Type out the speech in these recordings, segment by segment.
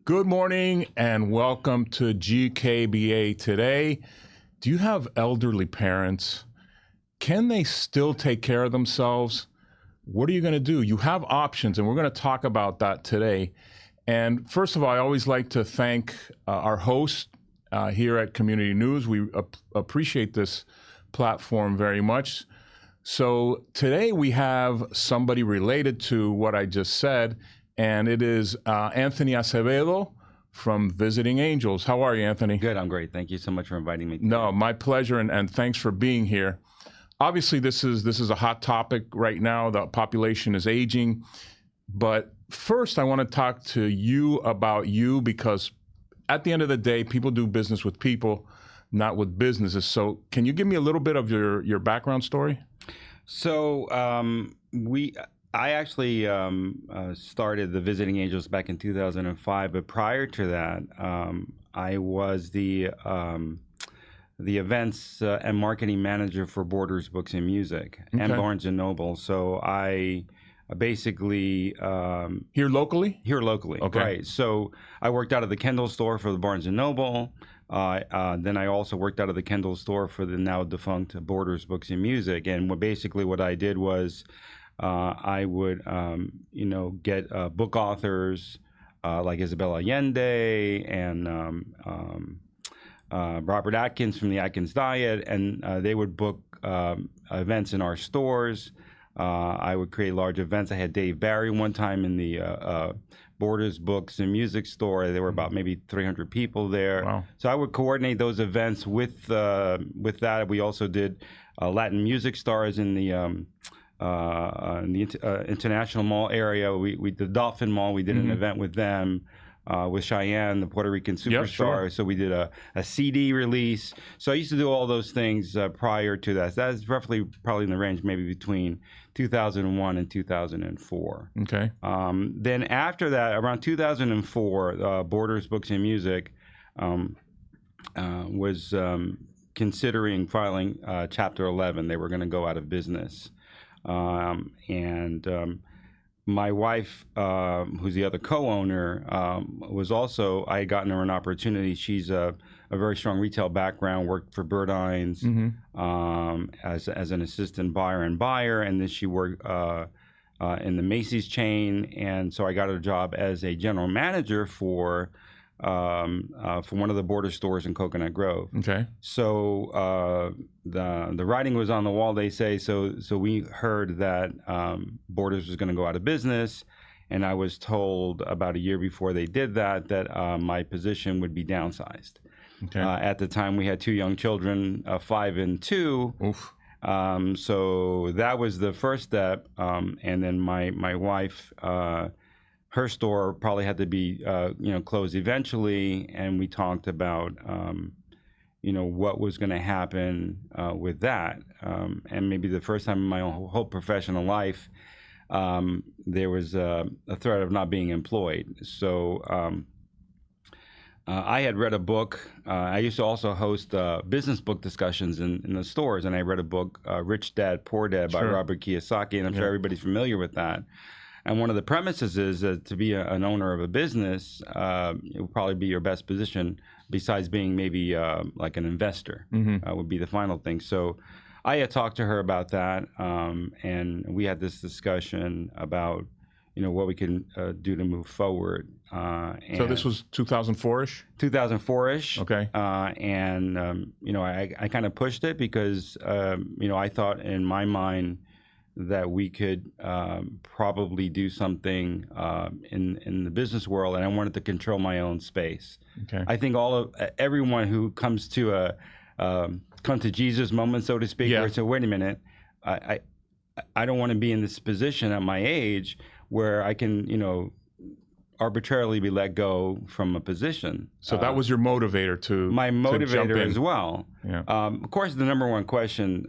Good morning and welcome to GKBA today. Do you have elderly parents? Can they still take care of themselves? What are you going to do? You have options, and we're going to talk about that today. And first of all, I always like to thank our host here at Community News. We appreciate this platform very much. So today we have somebody related to what I just said, and it is Anthony Acevedo from Visiting Angels. How are you, Anthony? Good, I'm great. Thank you so much for inviting me. No, my pleasure, and thanks for being here. Obviously, this is a hot topic right now. The population is aging. But first, I want to talk to you about you, because at the end of the day, people do business with people, not with businesses. So can you give me a little bit of your background story? So I actually started the Visiting Angels back in 2005, but prior to that, I was the events and marketing manager for Borders Books and Music and Barnes and Noble. So I basically Here locally? Here locally, okay. Right. So I worked out of the Kendall store for the Barnes and Noble. Then I also worked out of the Kendall store for the now defunct Borders Books and Music. And what I did was I would, get book authors like Isabel Allende and Robert Atkins from the Atkins Diet, and they would book events in our stores. I would create large events. I had Dave Barry one time in the Borders Books and Music store. There were about maybe 300 people there. Wow. So I would coordinate those events with that. We also did Latin music stars in the International Mall area. We did Dolphin Mall. We did an event with them. With Cheyenne, the Puerto Rican superstar. Yep, sure. So we did a CD release. So I used to do all those things prior to that. So that's roughly probably in the range maybe between 2001 and 2004. Okay. Then after that, around 2004, Borders Books and Music was considering filing Chapter 11. They were going to go out of business. My wife, who's the other co-owner, was also, I had gotten her an opportunity. She's a very strong retail background, worked for Burdines as an assistant buyer, and then she worked in the Macy's chain. And so I got her a job as a general manager for one of the border stores in Coconut Grove. Okay. So the writing was on the wall, they say. So we heard that Borders was going to go out of business, and I was told about a year before they did that my position would be downsized. Okay. At the time, we had two young children, 5 and 2. Oof. So that was the first step, and then my wife. Her store probably had to be, closed eventually, and we talked about, what was going to happen with that. And maybe the first time in my whole professional life, there was a threat of not being employed. So I had read a book. I used to also host business book discussions in the stores, and I read a book, Rich Dad, Poor Dad by Robert Kiyosaki, and I'm sure everybody's familiar with that. And one of the premises is that to be an owner of a business, it would probably be your best position, besides being maybe like an investor, would be the final thing. So I had talked to her about that, and we had this discussion about, what we can do to move forward. So this was 2004-ish? 2004-ish. Okay. I kind of pushed it because, I thought in my mind, that we could probably do something in the business world, and I wanted to control my own space. Okay. I think everyone who comes to come to Jesus moment, so to speak, where it's wait a minute, I don't want to be in this position at my age where I can arbitrarily be let go from a position. So that was your motivator to my motivator as well. Yeah. Of course, the number one question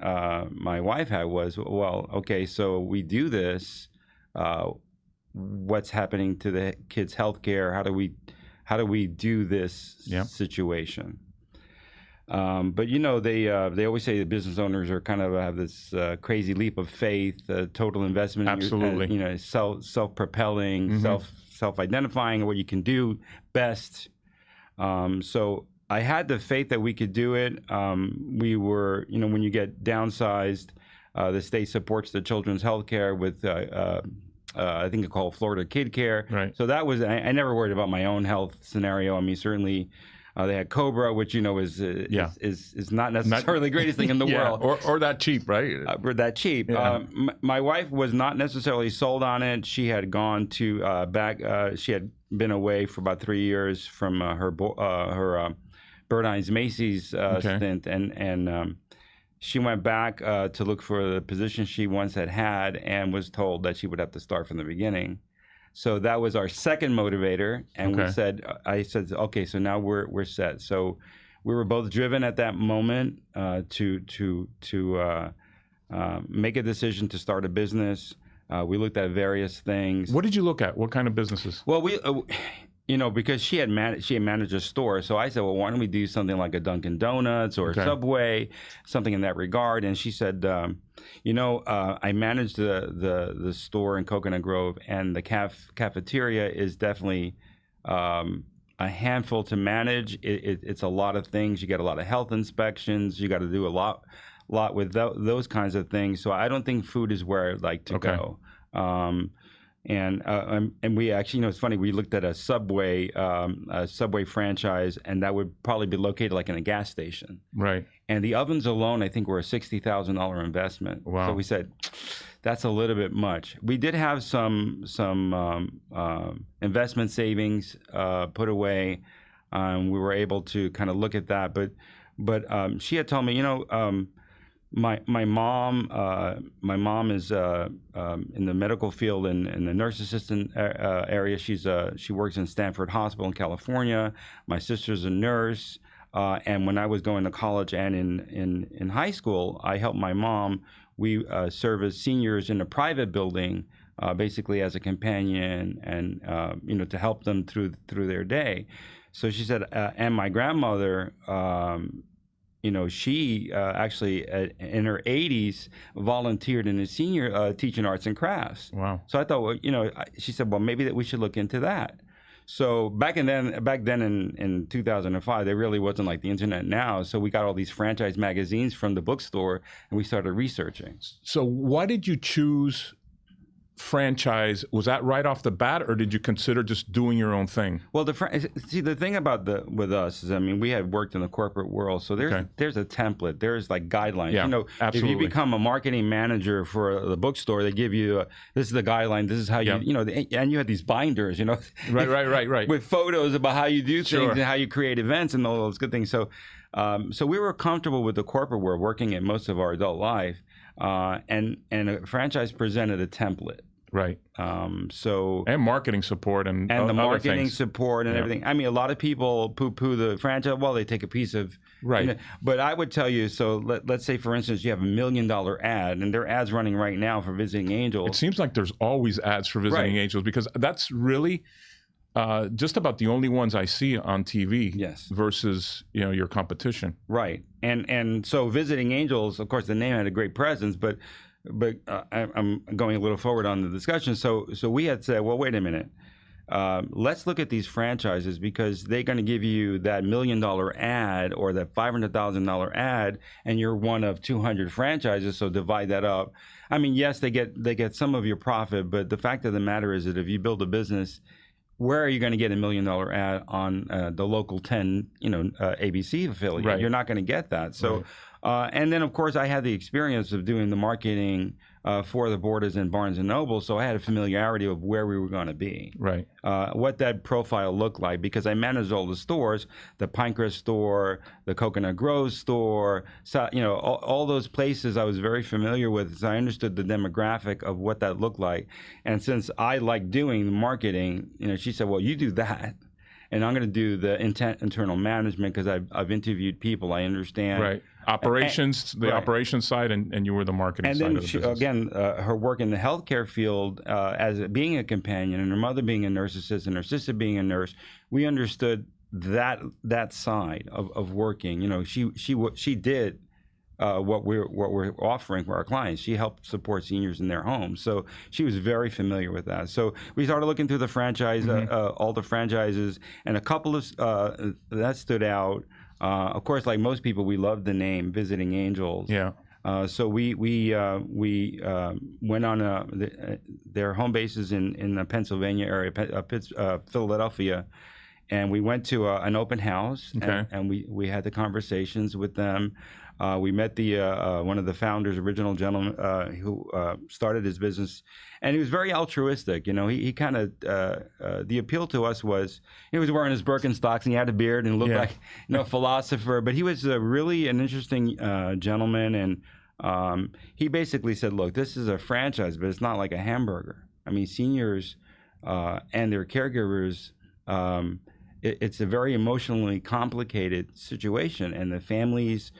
my wife had was, well, okay, so we do this. What's happening to the kids' health care? How do we do this situation? But they always say that business owners are kind of have this crazy leap of faith, total investment. Absolutely. Self-propelling, self-identifying and what you can do best. So I had the faith that we could do it. We were, when you get downsized, the state supports the children's health care with, I think it's called Florida Kid Care. Right. So that was, I never worried about my own health scenario. I mean, certainly they had Cobra, which, is not necessarily the greatest thing in the world. Or that cheap, right? Or that cheap. Yeah. My wife was not necessarily sold on it. She had gone to she had been away for about 3 years from her Bernines Macy's stint, and she went back to look for the position she once had and was told that she would have to start from the beginning. So that was our second motivator, and I said, okay, so now we're set. So we were both driven at that moment to make a decision to start a business. We looked at various things. What did you look at? What kind of businesses? Well, we, because she had managed a store, so I said, well, why don't we do something like a Dunkin' Donuts or a Subway, something in that regard? And she said, I managed the store in Coconut Grove, and the cafeteria is definitely a handful to manage. It's a lot of things. You got a lot of health inspections. You got to do a lot with those kinds of things. So I don't think food is where I'd like to go. And we actually, it's funny, we looked at a Subway franchise, and that would probably be located like in a gas station. Right. And the ovens alone, I think, were a $60,000 investment. Wow. So we said, that's a little bit much. We did have some investment savings put away. We were able to kind of look at that. But she had told me, my mom is in the medical field in the nurse assistant area. She works in Stanford Hospital in California. My sister's a nurse, and when I was going to college and in high school, I helped my mom. We serviced seniors in a private building, basically as a companion, and to help them through their day. So she said, and my grandmother. She actually in her 80s volunteered in a senior teaching arts and crafts. Wow. So I thought, well, she said, well, maybe that we should look into that. So back then in 2005, there really wasn't like the internet now. So we got all these franchise magazines from the bookstore, and we started researching. So why did you choose franchise? Was that right off the bat, or did you consider just doing your own thing? Well, the thing about with us is, I mean, we have worked in the corporate world, so there's a template, there's like guidelines. Yeah, absolutely. If you become a marketing manager for the bookstore, they give you this is the guideline, this is how you and you had these binders, right, with photos about how you do things and how you create events and all those good things. So we were comfortable with the corporate world, working it most of our adult life, and a franchise presented a template. Right. And marketing support and the marketing things. Support and everything. I mean, a lot of people poo-poo the franchise. Well, they take a piece of but I would tell you. So let's say, for instance, you have $1 million ad, and there are ads running right now for Visiting Angels. It seems like there's always ads for Visiting Angels, because that's really just about the only ones I see on TV. Yes. Versus your competition. Right. And so Visiting Angels, of course, the name had a great presence, but I'm going a little forward on the discussion. So we had said, well, wait a minute. Let's look at these franchises, because they're going to give you that $1 million ad or that $500,000 ad, and you're one of 200 franchises. So divide that up. I mean, yes, they get some of your profit, but the fact of the matter is that if you build a business, where are you going to get $1 million ad on the local 10 ABC affiliate? Right. You're not going to get that. So. Right. And then, of course, I had the experience of doing the marketing for the Borders and Barnes & Noble, so I had a familiarity of where we were going to be. Right. What that profile looked like, because I managed all the stores, the Pinecrest store, the Coconut Grove store, so, all those places I was very familiar with, so I understood the demographic of what that looked like. And since I like doing the marketing, she said, well, you do that. And I'm going to do the internal management, because I've interviewed people. I understand. Right. Operations, operations side, and you were the marketing side of the business. Again, her work in the healthcare field as being a companion, and her mother being a nurse assistant, her sister being a nurse, we understood that side of working. She did what we're offering for our clients. She helped support seniors in their homes, so she was very familiar with that. So we started looking through the franchise, all the franchises, and a couple of that stood out. Of course, like most people, we loved the name Visiting Angels. Yeah. So we went on their home bases in the Pennsylvania area, Philadelphia, and we went to an open house, and we had the conversations with them. We met one of the founders, original gentleman who started his business, and he was very altruistic. You know, he kind of the appeal to us was he was wearing his Birkenstocks and he had a beard and looked like a philosopher, but he was really an interesting gentleman, and he basically said, "Look, this is a franchise, but it's not like a hamburger. I mean, seniors and their caregivers." It's a very emotionally complicated situation, and the families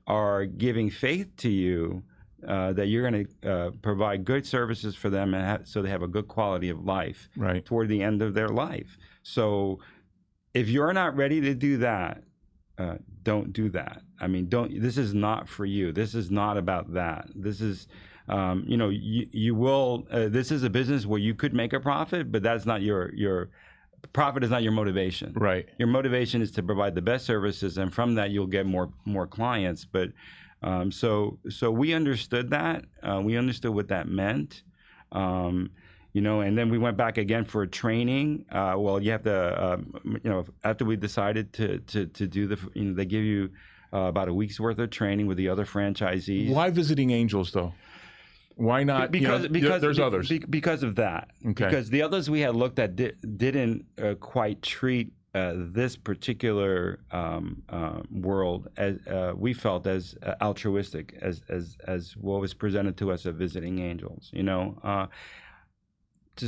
are giving faith to you that you're going to provide good services for them, and so they have a good quality of life toward the end of their life. So if you're not ready to do that, don't do that. I mean, this is not for you. This is not about that. This is, you will, this is a business where you could make a profit, but that's not your profit is not your motivation. Right. Your motivation is to provide the best services, and from that you'll get more clients. But so we understood that. We understood what that meant. And then we went back again for training. Well, you have to, after we decided to do they give you about a week's worth of training with the other franchisees. Why Visiting Angels though? Why not? Because there's others. Because of that. Okay. Because the others we had looked at didn't quite treat this particular world as we felt as altruistic as what was presented to us at Visiting Angels. To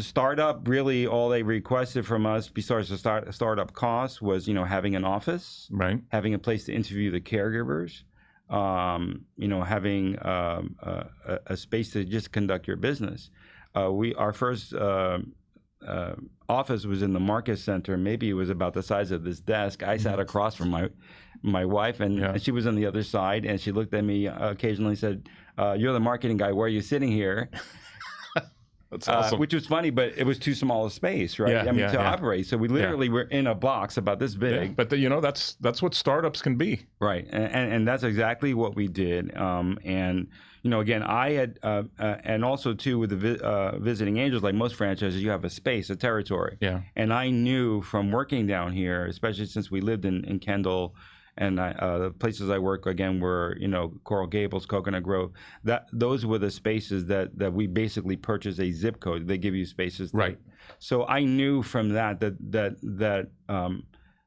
start up, really all they requested from us, besides the startup costs, was having an office, having a place to interview the caregivers. Having a space to just conduct your business. Our first office was in the Market Center. Maybe it was about the size of this desk. I sat across from my wife, and she was on the other side, and she looked at me occasionally and said, "You're the marketing guy. Why are you sitting here?" That's awesome. Which was funny, but it was too small a space, right? To operate. So we literally were in a box about this big. But that's what startups can be. Right, and that's exactly what we did. Again, I had, and also too with the Visiting Angels, like most franchises, you have a space, a territory. Yeah. And I knew from working down here, especially since we lived in Kendall, and the places I work again were, Coral Gables, Coconut Grove. Those were the spaces that we basically purchased a zip code. They give you spaces. Right. So I knew from that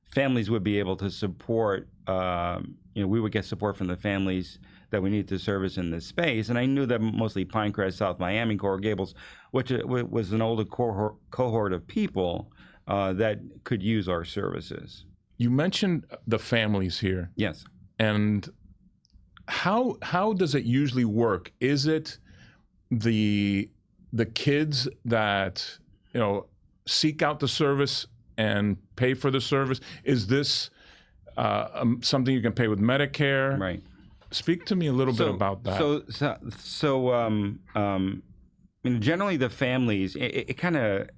families would be able to support. We would get support from the families that we need to service in this space. And I knew that mostly Pinecrest, South Miami, Coral Gables, which was an older cohort of people that could use our services. You mentioned the families here. Yes. And how does it usually work? Is it the kids that seek out the service and pay for the service? Is this something you can pay with Medicare? Right. Speak to me a little bit about that. Generally the families, it kind of.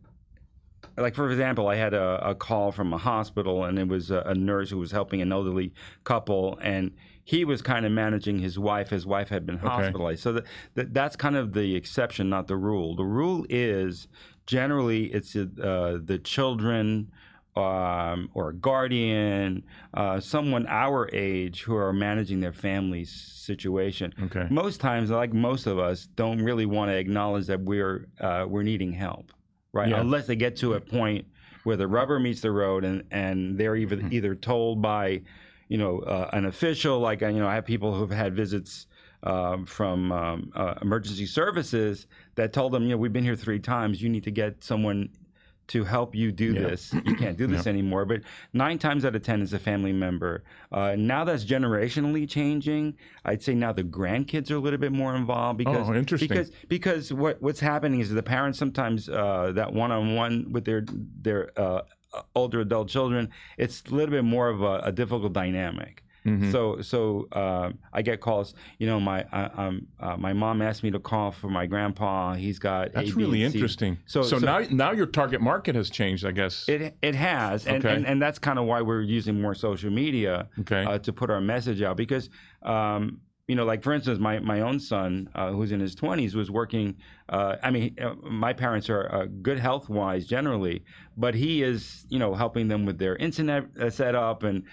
Like, for example, I had a call from a hospital, and it was a nurse who was helping an elderly couple, and he was kind of managing his wife. His wife had been hospitalized. So that's kind of the exception, not the rule. The rule is generally it's the children or a guardian, someone our age who are managing their family's situation. Okay. Most times, like most of us, don't really want to acknowledge that we're needing help. Right, unless they get to a point where the rubber meets the road, and they're either told by, an official. Like I have people who've had visits from emergency services that told them, we've been here 3 times. You need to get someone to help you do this. You can't do this anymore. But 9 times out of 10 is a family member. Now that's generationally changing. I'd say now the grandkids are a little bit more involved because what's happening is the parents sometimes that one-on-one with their older adult children, it's a little bit more of a difficult dynamic. I get calls. My mom asked me to call for my grandpa. He's got That's A, B, really and C. interesting. So now your target market has changed, I guess. It has, and that's kind of why we're using more social media to put our message out, because like for instance, my own son, who's in his 20s, was working. My parents are good health-wise generally, but he is, helping them with their internet setup and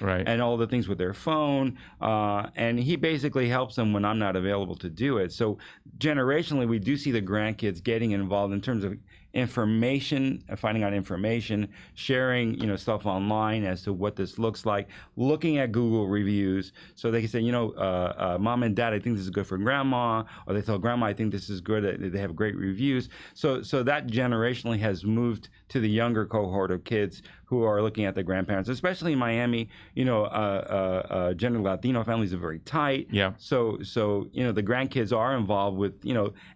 all the things with their phone, and he basically helps them when I'm not available to do it. So generationally, we do see the grandkids getting involved in terms of information, finding out information, sharing, stuff online as to what this looks like, looking at Google reviews, so they can say, Mom and Dad, I think this is good for Grandma, or they tell Grandma, I think this is good. They have great reviews. So that generationally has moved to the younger cohort of kids who are looking at the grandparents, especially in Miami. Generally Latino families are very tight. Yeah. So the grandkids are involved with,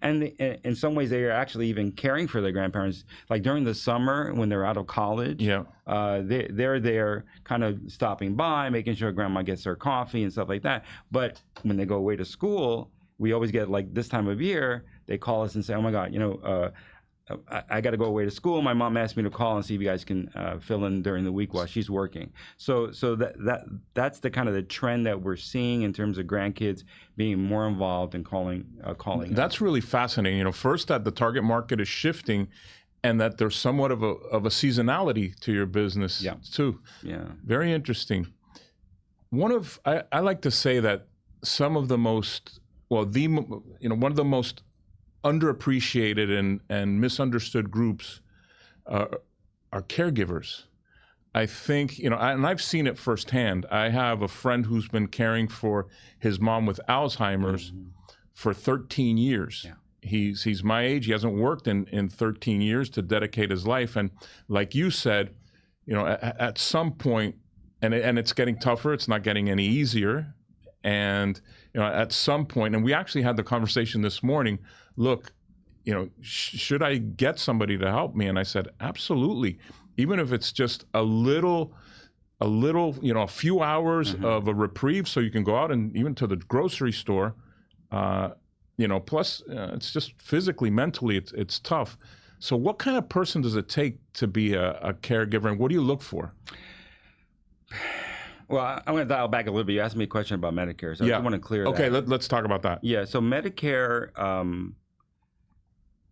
and in some ways they are actually even caring for their grandparents. Like during the summer when they're out of college, they're there kind of stopping by, making sure Grandma gets her coffee and stuff like that. But when they go away to school, we always get, like this time of year, they call us and say, oh my God, I got to go away to school. My mom asked me to call and see if you guys can fill in during the week while she's working. So that's the kind of the trend that we're seeing in terms of grandkids being more involved in calling. That's really fascinating. First that the target market is shifting, and that there's somewhat of a seasonality to your business too. Yeah. Very interesting. I like to say that some of the most one of the most underappreciated and misunderstood groups are caregivers. I think, and I've seen it firsthand. I have a friend who's been caring for his mom with Alzheimer's for 13 years. Yeah. He's my age. He hasn't worked in 13 years to dedicate his life. And like you said, at some point, and it's getting tougher. It's not getting any easier. And at some point, and we actually had the conversation this morning, look, should I get somebody to help me? And I said, absolutely. Even if it's just a few hours of a reprieve, so you can go out and even to the grocery store, plus it's just physically, mentally, it's tough. So what kind of person does it take to be a caregiver, and what do you look for? Well, I'm going to dial back a little bit. You asked me a question about Medicare, so I just want to clear that. Okay, let's talk about that. Yeah, so Medicare,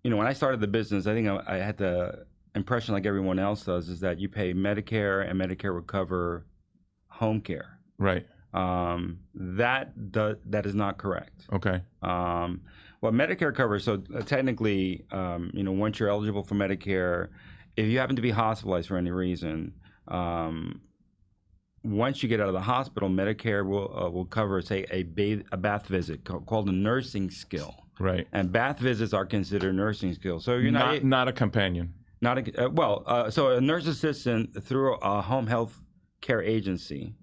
when I started the business, I think I had the impression, like everyone else does, is that you pay Medicare and Medicare would cover home care. Right. That is not correct. Okay. What Medicare covers, so technically, once you're eligible for Medicare, if you happen to be hospitalized for any reason, once you get out of the hospital, Medicare will cover, say, a bath visit called a nursing skill. Right. And bath visits are considered nursing skills. So you're not a companion. So a nurse assistant through a home health care agency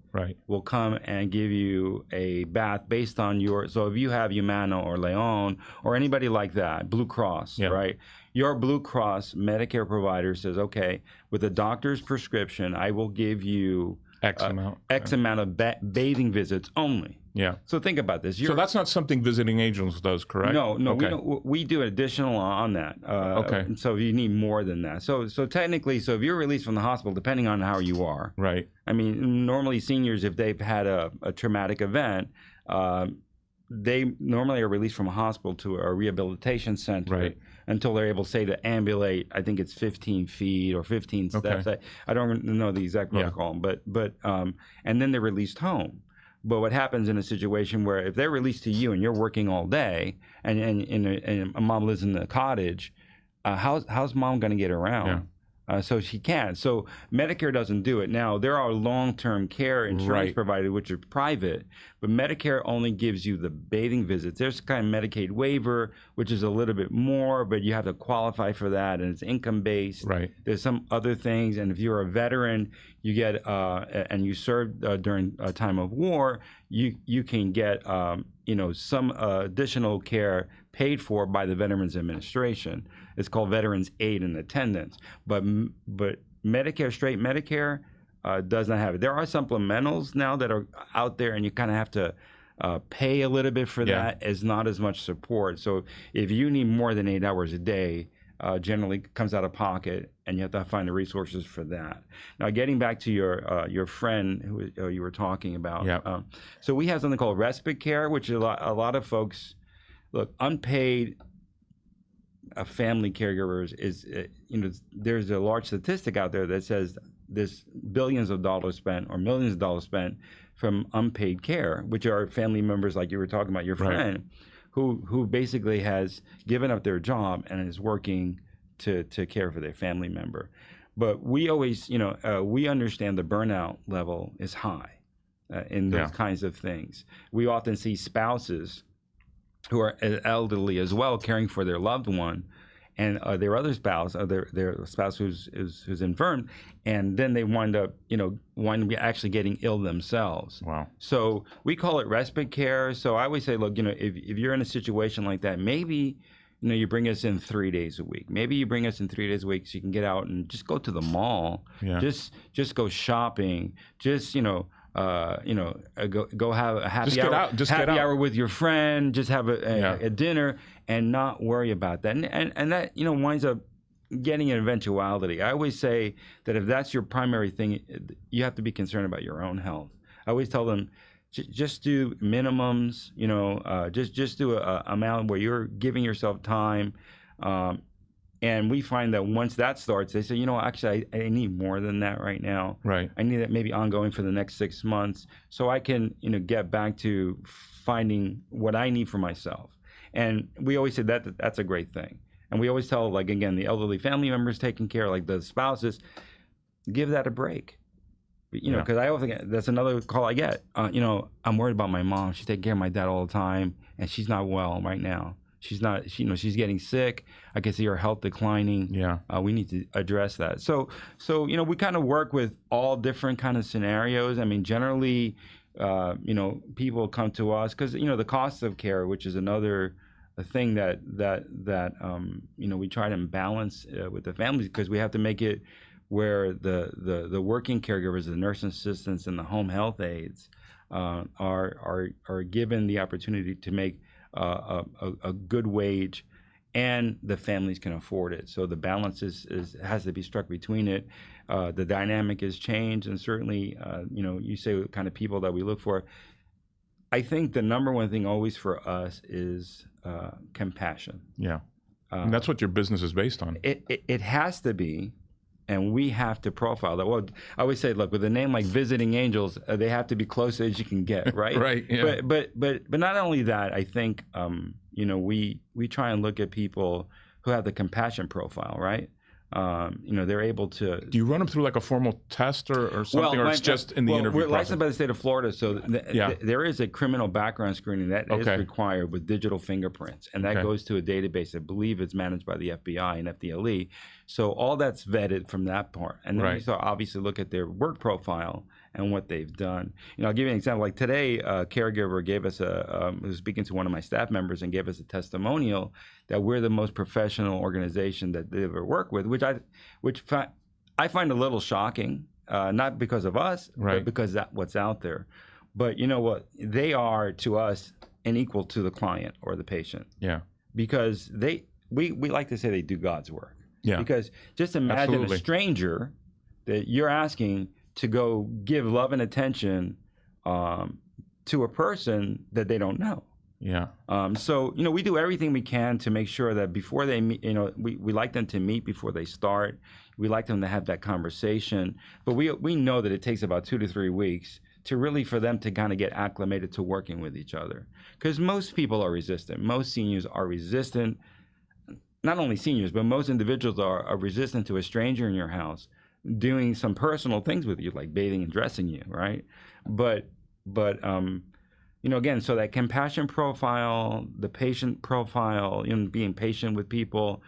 will come and give you a bath based on so if you have Humana or Leon or anybody like that, Blue Cross, right? Your Blue Cross Medicare provider says, okay, with a doctor's prescription, I will give you X amount of bathing visits only. Yeah. So think about this. So that's not something Visiting Angels does, correct? No, okay. We do additional on that. Okay. So you need more than that. So technically, if you're released from the hospital, depending on how you are, right? I mean, normally seniors, if they've had a traumatic event, they normally are released from a hospital to a rehabilitation center until they're able, say, to ambulate. I think it's 15 feet or 15 steps. Okay. I don't know the exact protocol, but and then they're released home. But what happens in a situation where if they're released to you and you're working all day and mom lives in the cottage, how's mom going to get around? Yeah. So she can't. So Medicare doesn't do it. Now, there are long-term care insurance providers, which are private, but Medicare only gives you the bathing visits. There's kind of Medicaid waiver, which is a little bit more, but you have to qualify for that, and it's income-based. Right. There's some other things, and if you're a veteran, you get, and you served during a time of war, you can get, some additional care paid for by the Veterans Administration. It's called Veterans Aid and Attendance. But Medicare, straight Medicare, does not have it. There are supplementals now that are out there, and you kind of have to pay a little bit for that. It's not as much support. So if you need more than 8 hours a day, generally comes out of pocket, and you have to find the resources for that. Now, getting back to your friend who you were talking about, so we have something called respite care, which a lot of folks look unpaid. Family caregivers is, there's a large statistic out there that says there's billions of dollars spent or millions of dollars spent from unpaid care, which are family members like you were talking about, your friend, who basically has given up their job and is working to care for their family member. But we always, we understand the burnout level is high in those kinds of things. We often see spouses who are elderly as well, caring for their loved one, and their other spouse, their spouse who's infirm, and then they wind up actually getting ill themselves. Wow. So we call it respite care. So I always say, look, if you're in a situation like that, maybe you bring us in 3 days a week. Maybe you bring us in 3 days a week so you can get out and just go to the mall, just go shopping, just go have a happy hour, hour with your friend, just have a dinner, and not worry about that. And that winds up getting an eventuality. I always say that if that's your primary thing, you have to be concerned about your own health. I always tell them, just do minimums. Just do a amount where you're giving yourself time. And we find that once that starts, they say, actually, I need more than that right now. Right. I need that maybe ongoing for the next 6 months, so I can, get back to finding what I need for myself. And we always say that's a great thing. And we always tell, like, again, the elderly family members taking care, like the spouses, give that a break. Because I often get, that's another call I get. I'm worried about my mom. She's taking care of my dad all the time, and she's not well right now. She's not, she's getting sick. I can see her health declining. Yeah. We need to address that. So, we kind of work with all different kind of scenarios. I mean, generally, people come to us because, the cost of care, which is another thing that we try to balance with the families, because we have to make it where the working caregivers, the nursing assistants, and the home health aides are given the opportunity to make a good wage, and the families can afford it. So the balance has to be struck between it. The dynamic has changed, and certainly, you say what kind of people that we look for. I think the number one thing always for us is compassion. Yeah, and that's what your business is based on. It has to be. And we have to profile that. Well, I always say, look, with a name like Visiting Angels, they have to be close as you can get, right? Right. Yeah. But not only that, I think we try and look at people who have the compassion profile, right? They're able to. Do you run them through like a formal test or something, or it's just in the interview process? We're licensed by the state of Florida, so there is a criminal background screening that is required with digital fingerprints, and that goes to a database. I believe it's managed by the FBI and FDLE. So all that's vetted from that part, and then we obviously look at their work profile and what they've done. I'll give you an example. Like today, a caregiver gave us was speaking to one of my staff members and gave us a testimonial that we're the most professional organization that they ever worked with, which I find a little shocking, not because of us, but because that's what's out there. But you know what? They are to us an equal to the client or the patient. Yeah. Because we like to say they do God's work. Yeah. Because just imagine a stranger that you're asking to go give love and attention to a person that they don't know. Yeah. So, we do everything we can to make sure that before they meet, we like them to meet before they start. We like them to have that conversation. But we know that it takes about 2 to 3 weeks to really for them to kind of get acclimated to working with each other. Because most people are resistant. Most seniors are resistant. Not only seniors, but most individuals are resistant to a stranger in your house doing some personal things with you, like bathing and dressing you, right? But again, so that compassion profile, the patient profile, being patient with people,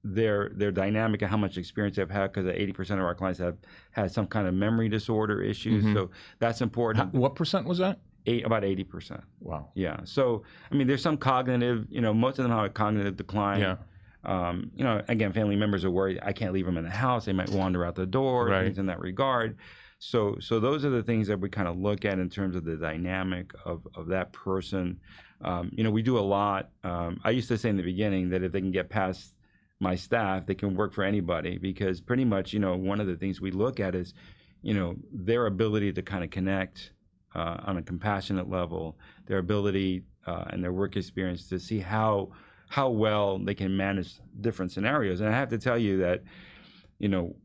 their dynamic and how much experience they've had, because 80% of our clients have had some kind of memory disorder issues. Mm-hmm. So that's important. What percent was that? About 80%. Wow. Yeah. So, there's some cognitive, most of them have a cognitive decline. Yeah. Again, family members are worried, I can't leave them in the house. They might wander out the door, Right. things in that regard. So those are the things that we kind of look at in terms of the dynamic of that person. We do a lot. I used to say in the beginning that if they can get past my staff, they can work for anybody, because pretty much, one of the things we look at is, their ability to kind of connect on a compassionate level, their ability and their work experience to see how well they can manage different scenarios. And I have to tell you that,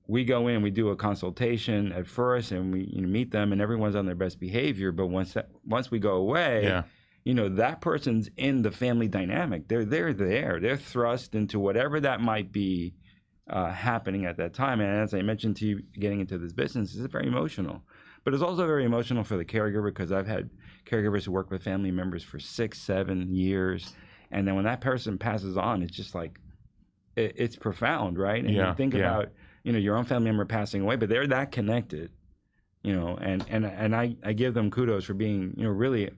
we go in, we do a consultation at first, and we meet them, and everyone's on their best behavior. But once we go away, that person's in the family dynamic. They're thrust into whatever that might be happening at that time. And as I mentioned to you, getting into this business is very emotional. But it's also very emotional for the caregiver, because I've had caregivers who work with family members for 6-7 years. And then when that person passes on, it's just like, it's profound, right? And you think about, your own family member passing away, but they're that connected, and I give them kudos for being, really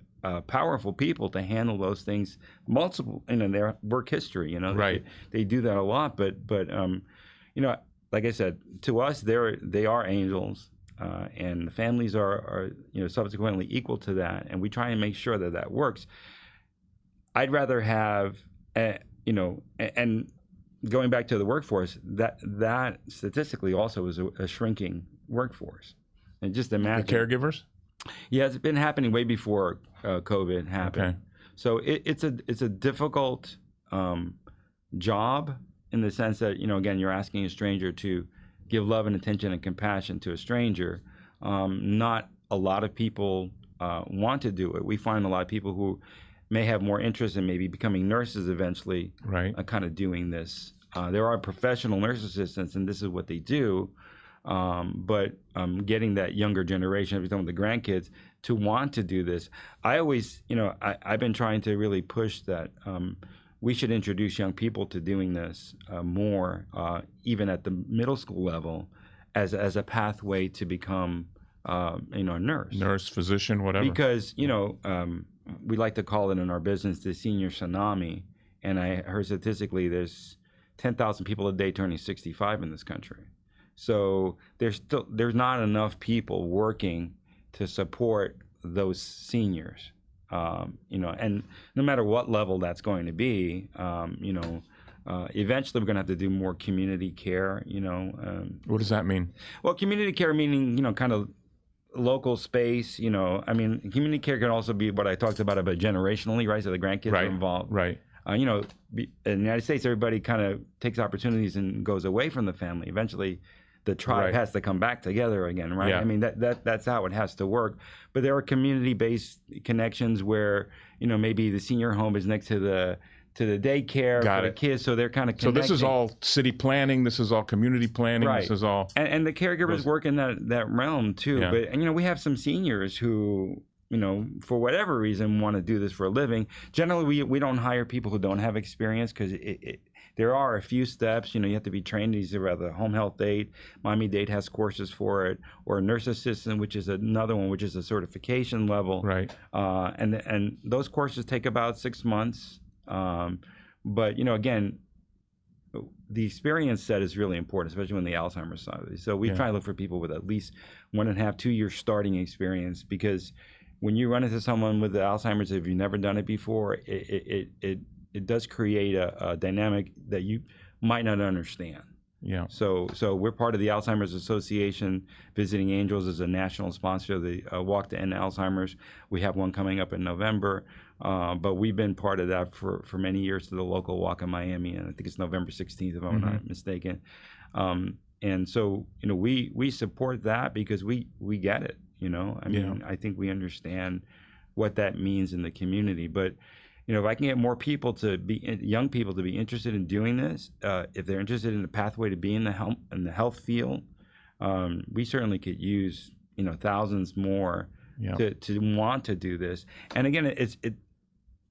powerful people to handle those things multiple in their work history. Right. They do that a lot, but like I said, to us, they are angels, and the families are subsequently equal to that, and we try and make sure that works. I'd rather have, and going back to the workforce, that statistically also is a shrinking workforce. And just imagine the caregivers. Yeah, it's been happening way before COVID happened. Okay. So it's a difficult job, in the sense that, again, you're asking a stranger to give love and attention and compassion to a stranger. Not a lot of people want to do it. We find a lot of people who may have more interest in maybe becoming nurses eventually, right, kind of doing this. There are professional nurse assistants, and this is what they do. But getting that younger generation, every time with the grandkids, to want to do this. I always, I've been trying to really push that we should introduce young people to doing this more, even at the middle school level, as a pathway to become, a nurse, physician, whatever. Because, we like to call it in our business the senior tsunami. And I heard statistically there's 10,000 people a day turning 65 in this country. So there's not enough people working to support those seniors, and no matter what level that's going to be, eventually we're going to have to do more community care. What does that mean? Well, community care meaning, kind of local space. Community care can also be what I talked about generationally, right? So the grandkids are involved, right? In the United States, everybody kind of takes opportunities and goes away from the family. Eventually, the tribe has to come back together again, right? Yeah. That's how it has to work. But there are community-based connections where, maybe the senior home is next to the daycare for the kids, so they're kind of connecting. So this is all city planning. This is all community planning. Right. This is all. And the caregivers work in that realm too. Yeah. But we have some seniors who, for whatever reason, want to do this for a living. Generally, we don't hire people who don't have experience, because there are a few steps. You have to be trained. These are the home health aide. Miami-Dade has courses for it, or a nurse assistant, which is another one, which is a certification level. Right. And those courses take about 6 months. But again, the experience set is really important, especially when the Alzheimer's side of it. So we try to look for people with at least 1.5 to 2 years starting experience, because when you run into someone with the Alzheimer's, if you've never done it before, it does create a dynamic that you might not understand. Yeah. So we're part of the Alzheimer's Association. Visiting Angels is a national sponsor of the Walk to End Alzheimer's. We have one coming up in November, but we've been part of that for many years, to the local walk in Miami, and I think it's November 16th, if I'm not mistaken. And so we support that because we get it. I think we understand what that means in the community. But if I can get more people young people to be interested in doing this, if they're interested in the pathway to be in the health field, we certainly could use thousands more to want to do this. And again,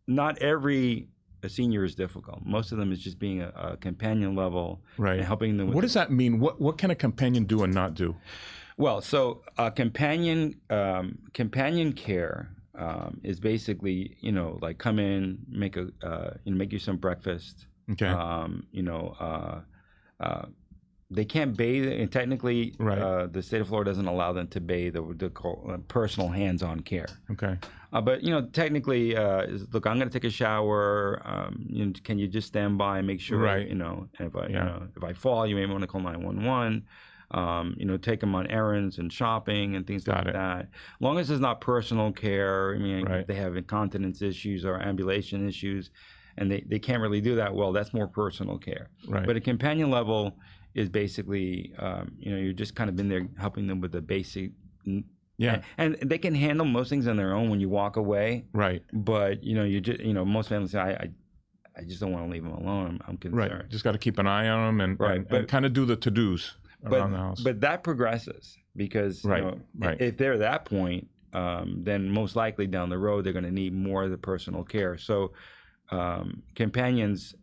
not every senior is difficult. Most of them is just being a companion level, and helping them. What does that mean? What can a companion do and not do? Well, so companion care. Is basically, like come in, make you some breakfast, Okay. They can't bathe, and technically, Right. the state of Florida doesn't allow them to bathe or the personal hands-on care. Okay. But technically, look, I'm going to take a shower. Can you just stand by and make sure? Right. If I fall, you may want to call 911. Take them on errands and shopping and things like that. As long as it's not personal care. I mean, if they have incontinence issues or ambulation issues, and they can't really do that well, that's more personal care. Right. But a companion level is basically, you're just kind of in there helping them with the basic. Yeah. And they can handle most things on their own when you walk away. Right. But most families say, I just don't want to leave them alone. I'm concerned. Right. Just got to keep an eye on them and kind of do the to-dos around the house. But that progresses because if they're at that point, then most likely down the road they're going to need more of the personal care. So companions,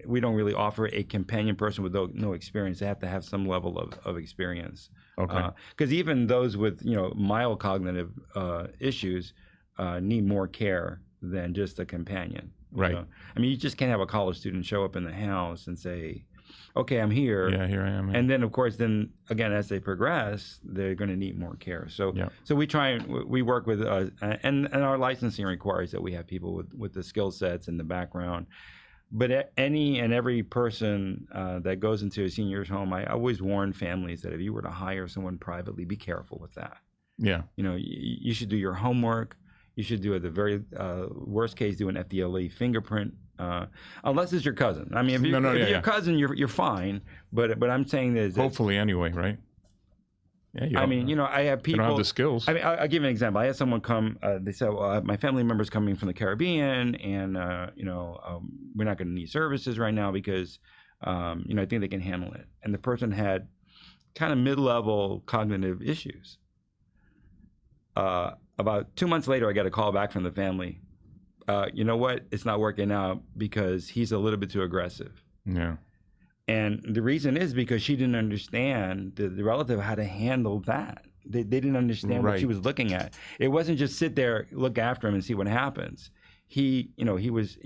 we don't really offer a companion person with no experience. They have to have some level of experience. Okay. Because even those with mild cognitive issues need more care than just a companion. Right. I mean, you just can't have a college student show up in the house and say, "Okay, I'm here." Yeah, here I am. And then, of course, again, as they progress, they're going to need more care. So we try and we work with, and our licensing requires that we have people with the skill sets and the background. But any and every person that goes into a senior's home, I always warn families that if you were to hire someone privately, be careful with that. Yeah. You should do your homework. You should do, at the very worst case, do an FDLE fingerprint, unless it's your cousin. I mean, if you're your cousin, you're fine. But I'm saying that hopefully anyway, right? Yeah. I have people. You don't have the skills. I mean, I'll give you an example. I had someone come. They said, my family member's coming from the Caribbean, and we're not going to need services right now because I think they can handle it. And the person had kind of mid-level cognitive issues. About 2 months later, I got a call back from the family. You know what? It's not working out because he's a little bit too aggressive. Yeah. And the reason is because she didn't understand the relative how to handle that. They didn't understand what she was looking at. It wasn't just sit there, look after him and see what happens. He was,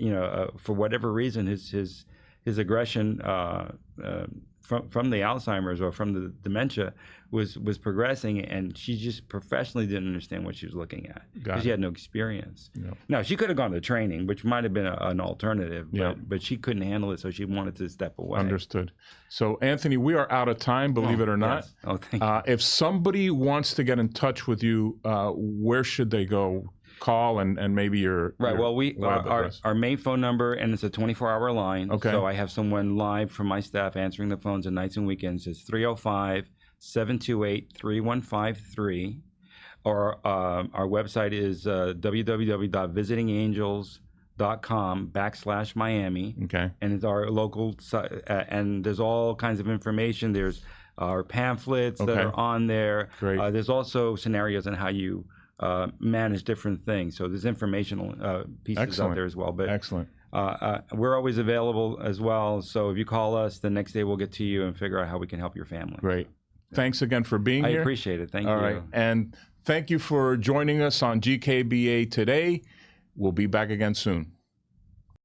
for whatever reason, his aggression from the Alzheimer's or from the dementia was progressing, and she just professionally didn't understand what she was looking at because she had no experience. Yeah. Now, she could have gone to training, which might have been an alternative, but she couldn't handle it, so she wanted to step away. Understood. So, Anthony, we are out of time, believe it or not. Yes. Oh, thank you. If somebody wants to get in touch with you, where should they go? Call and maybe your Well, our main phone number, and it's a 24-hour line. Okay. So I have someone live from my staff answering the phones at nights and weekends. It's 305-728-3153. Or our website is www.visitingangels.com/Miami. Okay. And it's our local site, and there's all kinds of information. There's our pamphlets that are on there. Great. There's also scenarios on how you manage different things. So there's informational pieces out there as well. But excellent. We're always available as well. So if you call us, the next day we'll get to you and figure out how we can help your family. Great. Thanks again for being here. I appreciate it. Thank you. All right. And thank you for joining us on GKBA today. We'll be back again soon.